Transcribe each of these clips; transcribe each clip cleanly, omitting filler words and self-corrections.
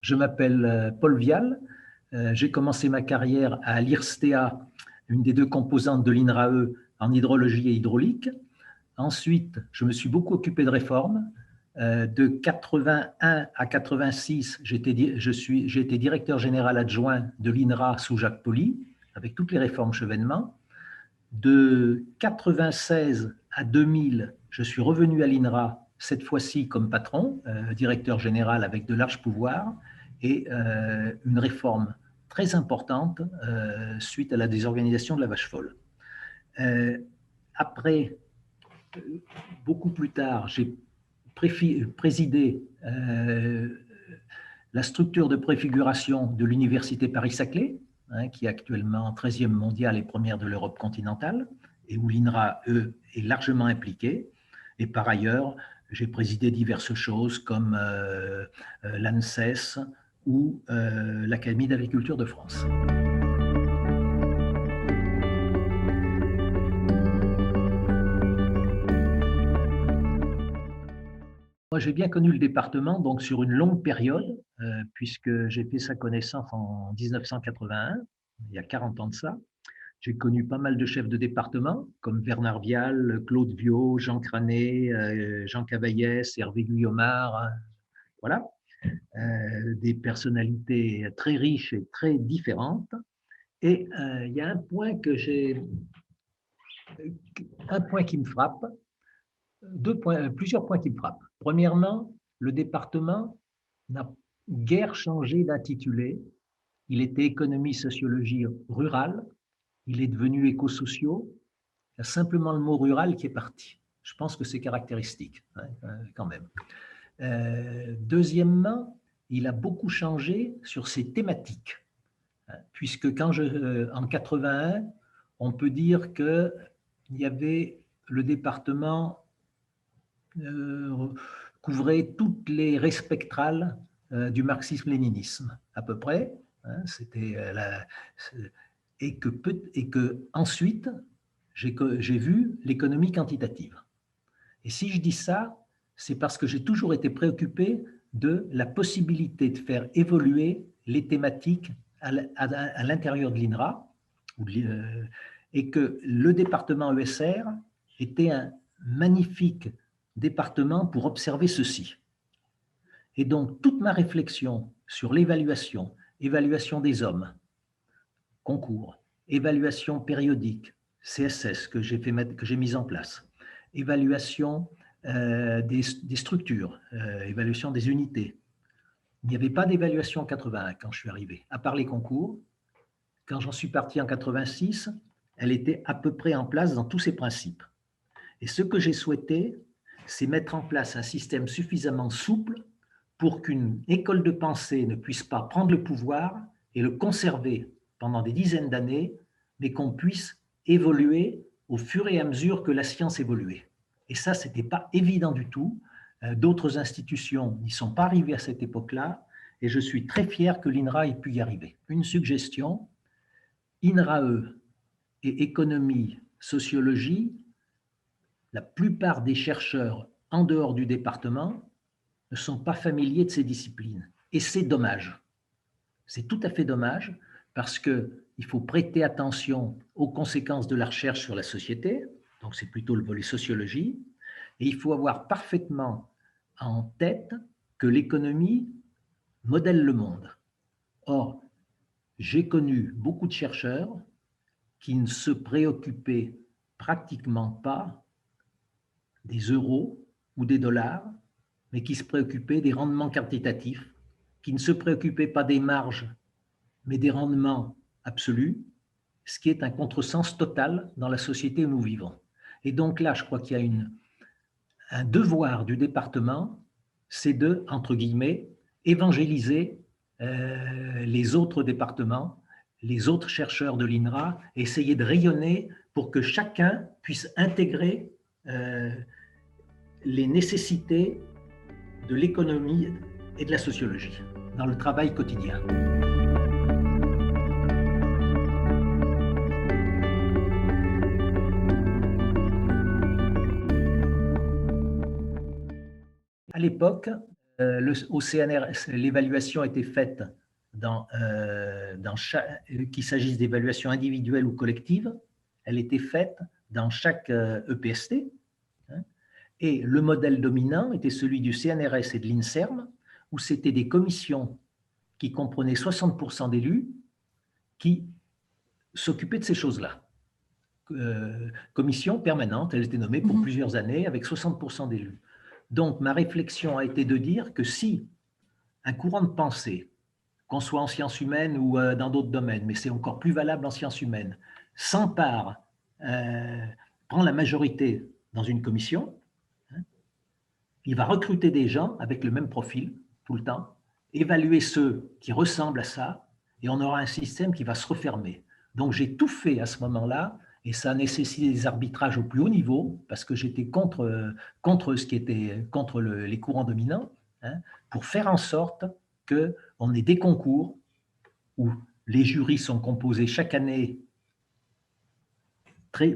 Je m'appelle Paul Vial. J'ai commencé ma carrière à l'IRSTEA, une des deux composantes de l'INRAE en hydrologie et hydraulique. Ensuite, je me suis beaucoup occupé de réformes. De 81 à 86, j'ai été directeur général adjoint de l'INRA sous Jacques Poli, avec toutes les réformes Chevènement. De 96 à 2000, je suis revenu à l'INRA, cette fois-ci comme patron, directeur général avec de larges pouvoirs, et une réforme très importante suite à la désorganisation de la vache folle. Après, beaucoup plus tard, j'ai présidé la structure de préfiguration de l'Université Paris-Saclay, qui est actuellement 13e mondiale et première de l'Europe continentale, et où l'INRA, est largement impliqué. Et par ailleurs, j'ai présidé diverses choses comme l'ANSES ou l'Académie d'agriculture de France. Moi, j'ai bien connu le département donc sur une longue période, puisque j'ai fait sa connaissance en 1981, il y a 40 ans de ça. J'ai connu pas mal de chefs de département, comme Bernard Vial, Claude Viau, Jean Cranet, Jean Cavaillès, Hervé Guillaumard, voilà, des personnalités très riches et très différentes. Et il y a un point qui me frappe, plusieurs points qui me frappent. Premièrement, le département n'a guère changé d'intitulé. Il était économie, sociologie rurale. Il est devenu éco-sociaux. Il y a simplement le mot rural qui est parti. Je pense que c'est caractéristique, quand même. Deuxièmement, il a beaucoup changé sur ses thématiques, puisque en 81, on peut dire qu'il y avait le département couvrait toutes les raies spectrales du marxisme-léninisme, à peu près. C'était et que ensuite, j'ai vu l'économie quantitative. Et si je dis ça, c'est parce que j'ai toujours été préoccupé de la possibilité de faire évoluer les thématiques à l'intérieur de l'INRA, et que le département ESR était un magnifique département pour observer ceci. Et donc, toute ma réflexion sur l'évaluation, évaluation des hommes, concours, évaluation périodique, CSS que j'ai mis en place, évaluation des structures, évaluation des unités. Il n'y avait pas d'évaluation en 81 quand je suis arrivé, à part les concours. Quand j'en suis parti en 86, elle était à peu près en place dans tous ses principes. Et ce que j'ai souhaité, c'est mettre en place un système suffisamment souple pour qu'une école de pensée ne puisse pas prendre le pouvoir et le conserver pendant des dizaines d'années, mais qu'on puisse évoluer au fur et à mesure que la science évoluait. Et ça, ce n'était pas évident du tout. D'autres institutions n'y sont pas arrivées à cette époque-là, et je suis très fier que l'INRA ait pu y arriver. Une suggestion, INRAE et économie, sociologie, la plupart des chercheurs en dehors du département ne sont pas familiers de ces disciplines. Et c'est dommage. C'est tout à fait dommage parce qu'il faut prêter attention aux conséquences de la recherche sur la société, donc c'est plutôt le volet sociologie, et il faut avoir parfaitement en tête que l'économie modèle le monde. Or, j'ai connu beaucoup de chercheurs qui ne se préoccupaient pratiquement pas des euros ou des dollars, mais qui se préoccupaient des rendements quantitatifs, qui ne se préoccupaient pas des marges, mais des rendements absolus, ce qui est un contresens total dans la société où nous vivons. Et donc là, je crois qu'il y a un devoir du département, c'est de, entre guillemets, évangéliser les autres départements, les autres chercheurs de l'INRA, essayer de rayonner pour que chacun puisse intégrer les nécessités de l'économie et de la sociologie dans le travail quotidien. À l'époque, au CNRS, l'évaluation était faite qu'il s'agisse d'évaluation individuelle ou collective, elle était faite dans chaque EPST. Hein, et le modèle dominant était celui du CNRS et de l'INSERM, où c'était des commissions qui comprenaient 60% d'élus qui s'occupaient de ces choses-là. Commission permanente, elle était nommée pour plusieurs années avec 60% d'élus. Donc, ma réflexion a été de dire que si un courant de pensée, qu'on soit en sciences humaines ou dans d'autres domaines, mais c'est encore plus valable en sciences humaines, s'empare, prend la majorité dans une commission, hein, il va recruter des gens avec le même profil tout le temps, évaluer ceux qui ressemblent à ça, et on aura un système qui va se refermer. Donc j'ai tout fait à ce moment-là, et ça a nécessité des arbitrages au plus haut niveau, parce que j'étais contre les courants dominants, hein, pour faire en sorte qu'on ait des concours où les jurys sont composés chaque année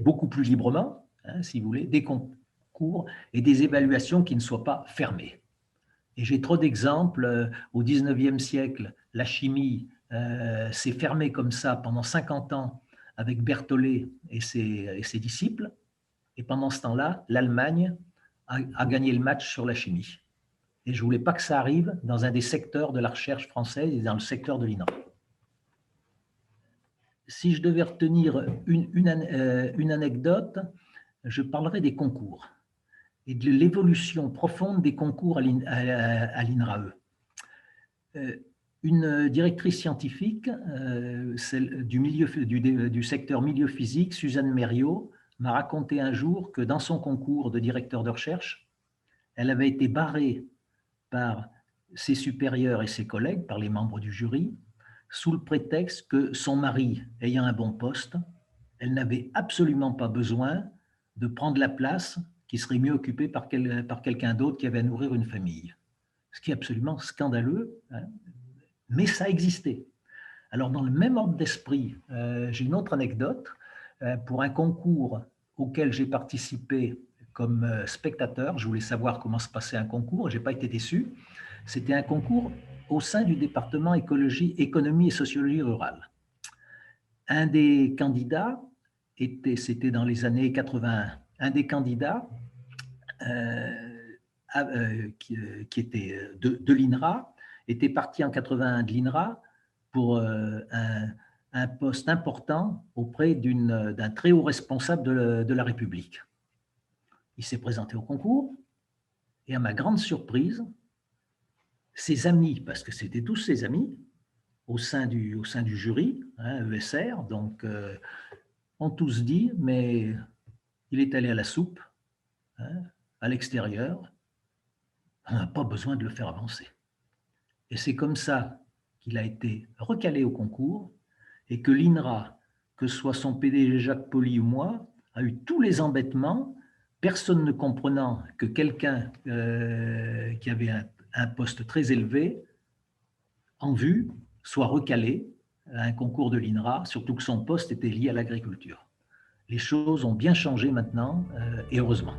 beaucoup plus librement, hein, si vous voulez, des concours et des évaluations qui ne soient pas fermées. Et j'ai trop d'exemples. Au 19e siècle, la chimie s'est fermée comme ça pendant 50 ans avec Berthollet et ses disciples. Et pendant ce temps-là, l'Allemagne a gagné le match sur la chimie. Et je ne voulais pas que ça arrive dans un des secteurs de la recherche française et dans le secteur de l'INRA. Si je devais retenir une anecdote, je parlerai des concours et de l'évolution profonde des concours à l'INRAE. Une directrice scientifique, celle du secteur milieu physique, Suzanne Mériot, m'a raconté un jour que dans son concours de directeur de recherche, elle avait été barrée par ses supérieurs et ses collègues, par les membres du jury, sous le prétexte que son mari ayant un bon poste, elle n'avait absolument pas besoin de prendre la place qui serait mieux occupée par quelqu'un d'autre qui avait à nourrir une famille. Ce qui est absolument scandaleux, hein, mais ça existait. Alors, dans le même ordre d'esprit, j'ai une autre anecdote. Pour un concours auquel j'ai participé comme spectateur, je voulais savoir comment se passait un concours, je n'ai pas été déçu. C'était un concours au sein du département écologie, économie et sociologie rurale. Un des candidats c'était dans les années 81, un des candidats qui était de l'INRA était parti en 81 de l'INRA pour un poste important auprès d'un très haut responsable de la République. Il s'est présenté au concours et à ma grande surprise, ses amis, parce que c'était tous ses amis, au sein du jury, hein, ESR, donc ont tous dit, mais il est allé à la soupe, hein, à l'extérieur, on n'a pas besoin de le faire avancer. Et c'est comme ça qu'il a été recalé au concours et que l'INRA, que ce soit son PDG Jacques Poli ou moi, a eu tous les embêtements, personne ne comprenant que quelqu'un qui avait un poste très élevé en vue soit recalé à un concours de l'INRA, surtout que son poste était lié à l'agriculture. Les choses ont bien changé maintenant, et heureusement.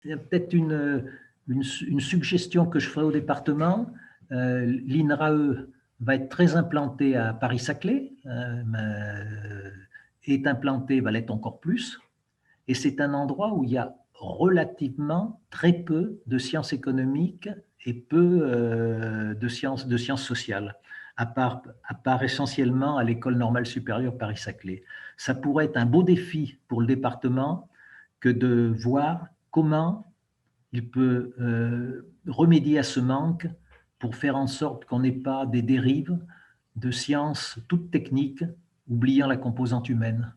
Il y a peut-être une suggestion que je ferai au département. L'INRAE va être très implanté à Paris-Saclay, est implanté, va l'être encore plus. Et c'est un endroit où il y a relativement très peu de sciences économiques et peu de sciences sociales, à part essentiellement à l'École normale supérieure Paris-Saclay. Ça pourrait être un beau défi pour le département que de voir comment il peut remédier à ce manque pour faire en sorte qu'on n'ait pas des dérives de sciences toutes techniques, oubliant la composante humaine.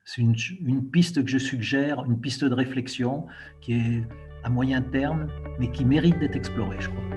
C'est une piste que je suggère, une piste de réflexion qui est à moyen terme, mais qui mérite d'être explorée, je crois.